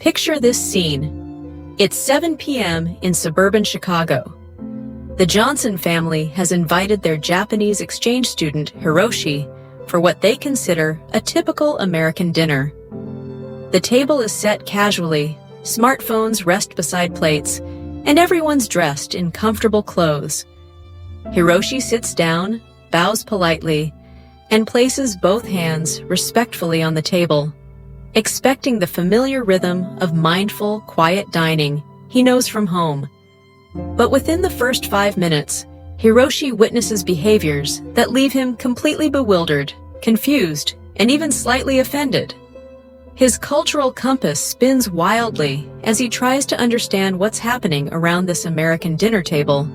Picture this scene. It's 7 p.m. in suburban Chicago. The Johnson family has invited their Japanese exchange student, Hiroshi, for what they consider a typical American dinner. The table is set casually, smartphones rest beside plates, and everyone's dressed in comfortable clothes. Hiroshi sits down, bows politely, and places both hands respectfully on the table, expecting the familiar rhythm of mindful, quiet dining he knows from home. But within the first 5 minutes, Hiroshi witnesses behaviors that leave him completely bewildered, confused, and even slightly offended. His cultural compass spins wildly as he tries to understand what's happening around this American dinner table.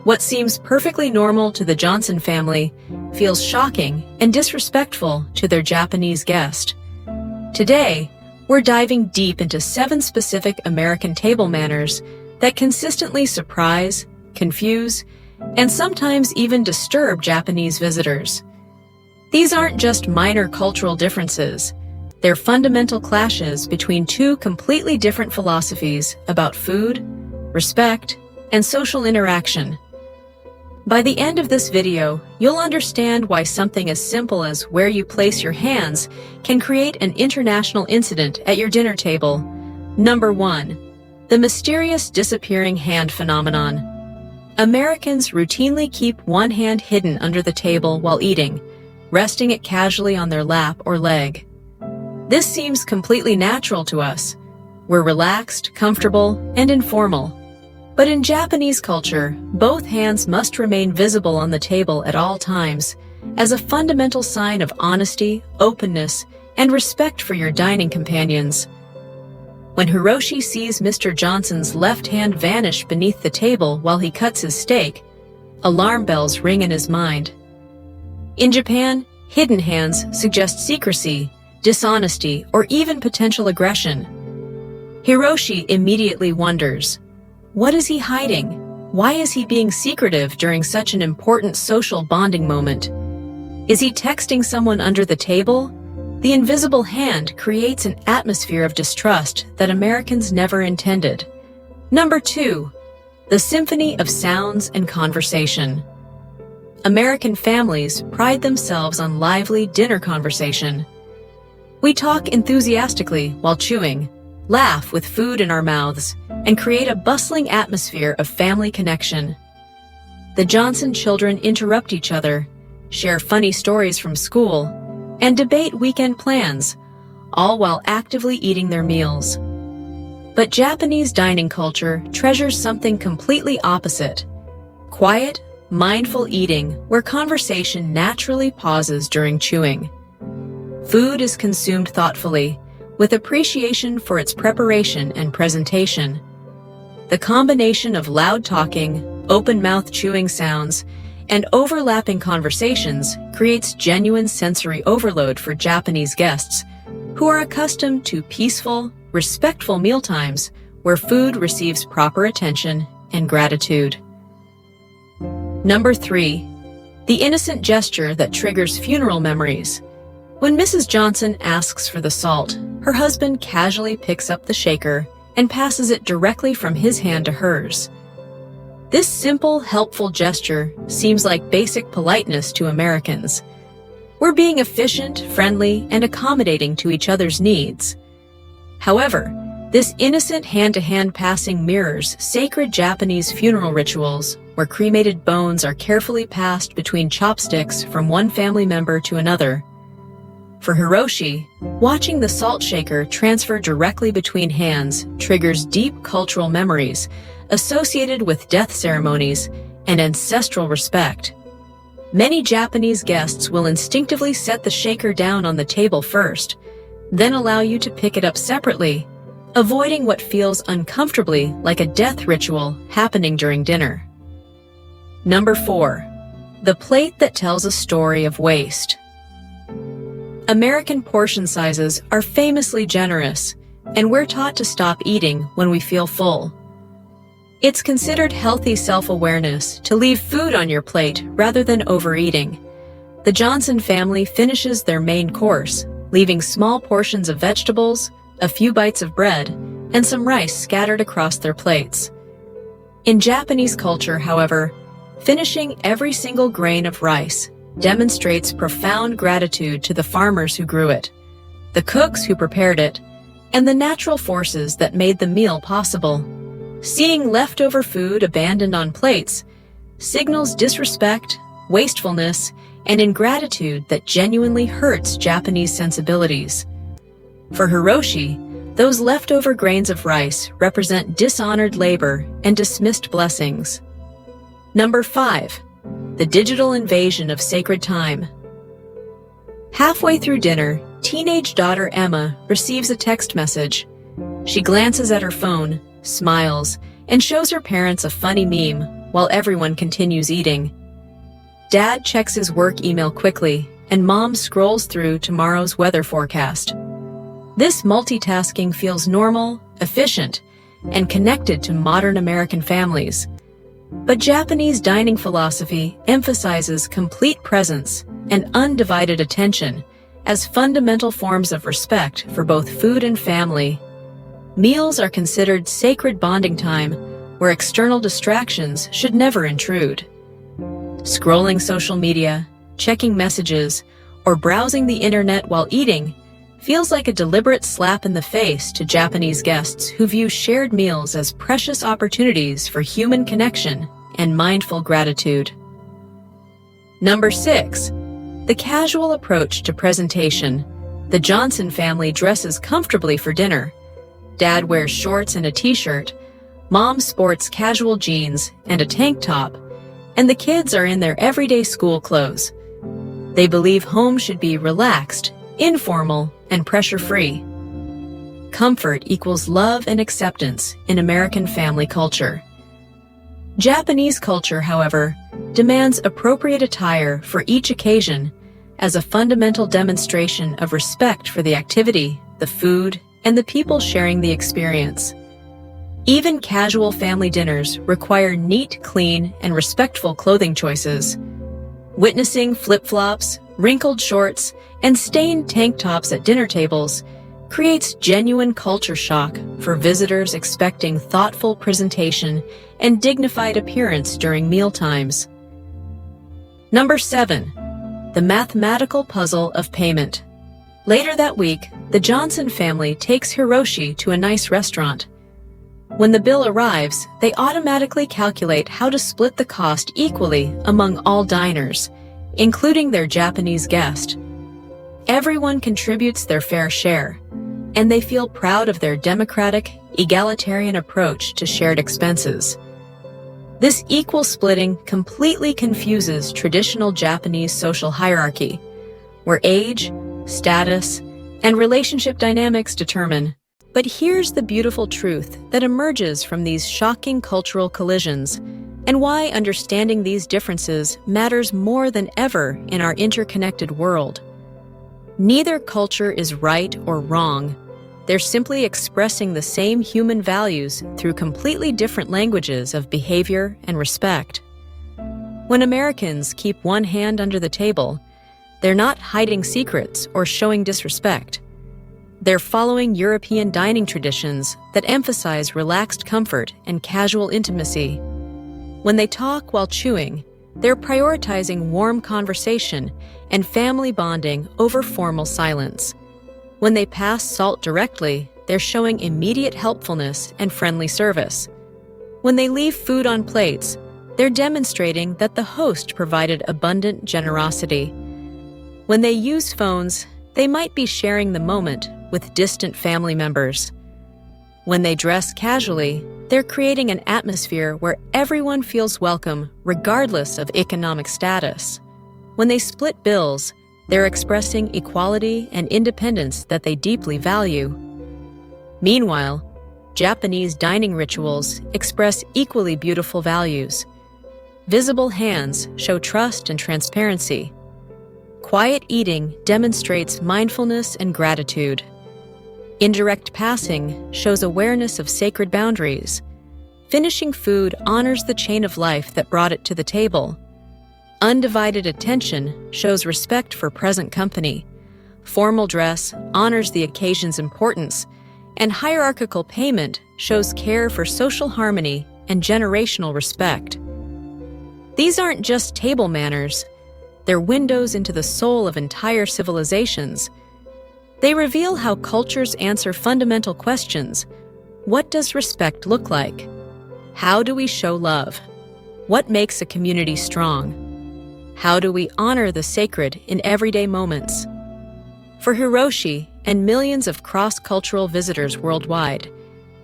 What seems perfectly normal to the Johnson family feels shocking and disrespectful to their Japanese guest. Today, we're diving deep into 7 specific American table manners that consistently surprise, confuse, and sometimes even disturb Japanese visitors. These aren't just minor cultural differences. They're fundamental clashes between 2 completely different philosophies about food, respect, and social interaction. By the end of this video, you'll understand why something as simple as where you place your hands can create an international incident at your dinner table. Number 1. The mysterious disappearing hand phenomenon. Americans routinely keep one hand hidden under the table while eating, resting it casually on their lap or leg. This seems completely natural to us. We're relaxed, comfortable, and informal. But in Japanese culture, both hands must remain visible on the table at all times, as a fundamental sign of honesty, openness, and respect for your dining companions. When Hiroshi sees Mr. Johnson's left hand vanish beneath the table while he cuts his steak, alarm bells ring in his mind. In Japan, hidden hands suggest secrecy, dishonesty, or even potential aggression. Hiroshi immediately wonders, what is he hiding? Why is he being secretive during such an important social bonding moment? Is he texting someone under the table? The invisible hand creates an atmosphere of distrust that Americans never intended. Number 2. The symphony of sounds and conversation. American families pride themselves on lively dinner conversation. We talk enthusiastically while chewing, laugh with food in our mouths, and create a bustling atmosphere of family connection. The Johnson children interrupt each other, share funny stories from school, and debate weekend plans, all while actively eating their meals. But Japanese dining culture treasures something completely opposite: quiet, mindful eating where conversation naturally pauses during chewing. Food is consumed thoughtfully, with appreciation for its preparation and presentation. The combination of loud talking, open-mouth chewing sounds, and overlapping conversations creates genuine sensory overload for Japanese guests who are accustomed to peaceful, respectful mealtimes where food receives proper attention and gratitude. Number 3. The innocent gesture that triggers funeral memories. When Mrs. Johnson asks for the salt, her husband casually picks up the shaker and passes it directly from his hand to hers. This simple, helpful gesture seems like basic politeness to Americans. We're being efficient, friendly, and accommodating to each other's needs. However, this innocent hand-to-hand passing mirrors sacred Japanese funeral rituals where cremated bones are carefully passed between chopsticks from one family member to another. For Hiroshi, watching the salt shaker transfer directly between hands triggers deep cultural memories associated with death ceremonies and ancestral respect. Many Japanese guests will instinctively set the shaker down on the table first, then allow you to pick it up separately, avoiding what feels uncomfortably like a death ritual happening during dinner. Number 4. The plate that tells a story of waste. American portion sizes are famously generous, and we're taught to stop eating when we feel full. It's considered healthy self-awareness to leave food on your plate rather than overeating. The Johnson family finishes their main course, leaving small portions of vegetables, a few bites of bread, and some rice scattered across their plates. In Japanese culture, however, finishing every single grain of rice demonstrates profound gratitude to the farmers who grew it, the cooks who prepared it, and the natural forces that made the meal possible. Seeing leftover food abandoned on plates signals disrespect, wastefulness, and ingratitude that genuinely hurts Japanese sensibilities. For Hiroshi, those leftover grains of rice represent dishonored labor and dismissed blessings. Number 5. The digital invasion of sacred time. Halfway through dinner, teenage daughter Emma receives a text message. She glances at her phone, smiles, and shows her parents a funny meme while everyone continues eating. Dad checks his work email quickly, and Mom scrolls through tomorrow's weather forecast. This multitasking feels normal, efficient, and connected to modern American families. But Japanese dining philosophy emphasizes complete presence and undivided attention as fundamental forms of respect for both food and family. Meals are considered sacred bonding time where external distractions should never intrude. Scrolling social media, checking messages, or browsing the internet while eating feels like a deliberate slap in the face to Japanese guests who view shared meals as precious opportunities for human connection and mindful gratitude. Number 6. The casual approach to presentation. The Johnson family dresses comfortably for dinner. Dad wears shorts and a t-shirt, Mom sports casual jeans and a tank top, and the kids are in their everyday school clothes. They believe home should be relaxed, informal, and pressure-free. Comfort equals love and acceptance in American family culture. Japanese culture, however, demands appropriate attire for each occasion as a fundamental demonstration of respect for the activity, the food, and the people sharing the experience. Even casual family dinners require neat, clean, and respectful clothing choices. Witnessing flip-flops, wrinkled shorts, and stained tank tops at dinner tables creates genuine culture shock for visitors expecting thoughtful presentation and dignified appearance during mealtimes. Number 7. The mathematical puzzle of payment. Later that week, the Johnson family takes Hiroshi to a nice restaurant. When the bill arrives, they automatically calculate how to split the cost equally among all diners, including their Japanese guest. Everyone contributes their fair share, and they feel proud of their democratic, egalitarian approach to shared expenses. This equal splitting completely confuses traditional Japanese social hierarchy, where age, status, and relationship dynamics determine. But here's the beautiful truth that emerges from these shocking cultural collisions, and why understanding these differences matters more than ever in our interconnected world. Neither culture is right or wrong. They're simply expressing the same human values through completely different languages of behavior and respect. When Americans keep one hand under the table, they're not hiding secrets or showing disrespect. They're following European dining traditions that emphasize relaxed comfort and casual intimacy. When they talk while chewing, they're prioritizing warm conversation and family bonding over formal silence. When they pass salt directly, they're showing immediate helpfulness and friendly service. When they leave food on plates, they're demonstrating that the host provided abundant generosity. When they use phones, they might be sharing the moment with distant family members. When they dress casually, they're creating an atmosphere where everyone feels welcome regardless of economic status. When they split bills, they're expressing equality and independence that they deeply value. Meanwhile, Japanese dining rituals express equally beautiful values. Visible hands show trust and transparency. Quiet eating demonstrates mindfulness and gratitude. Indirect passing shows awareness of sacred boundaries. Finishing food honors the chain of life that brought it to the table. Undivided attention shows respect for present company. Formal dress honors the occasion's importance, And hierarchical payment shows care for social harmony and generational respect. These aren't just table manners, they're windows into the soul of entire civilizations. They reveal how cultures answer fundamental questions. What does respect look like? How do we show love? What makes a community strong? How do we honor the sacred in everyday moments? For Hiroshi and millions of cross-cultural visitors worldwide,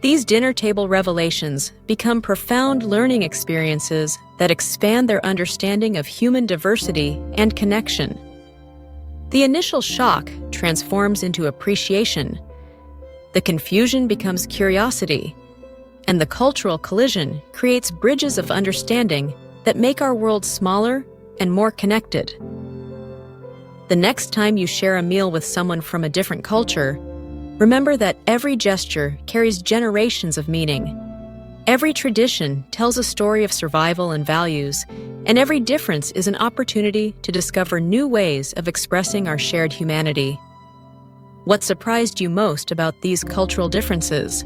these dinner table revelations become profound learning experiences that expand their understanding of human diversity and connection. The initial shock transforms into appreciation. The confusion becomes curiosity, and the cultural collision creates bridges of understanding that make our world smaller and more connected. The next time you share a meal with someone from a different culture, remember that every gesture carries generations of meaning. Every tradition tells a story of survival and values, and every difference is an opportunity to discover new ways of expressing our shared humanity. What surprised you most about these cultural differences?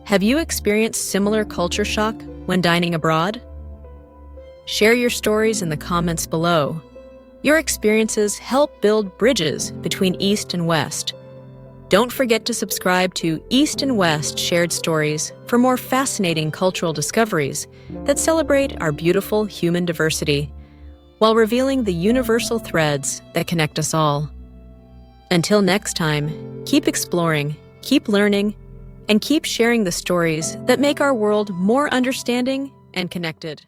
Have you experienced similar culture shock when dining abroad? Share your stories in the comments below. Your experiences help build bridges between East and West. Don't forget to subscribe to East and West Shared Stories for more fascinating cultural discoveries that celebrate our beautiful human diversity while revealing the universal threads that connect us all. Until next time, keep exploring, keep learning, and keep sharing the stories that make our world more understanding and connected.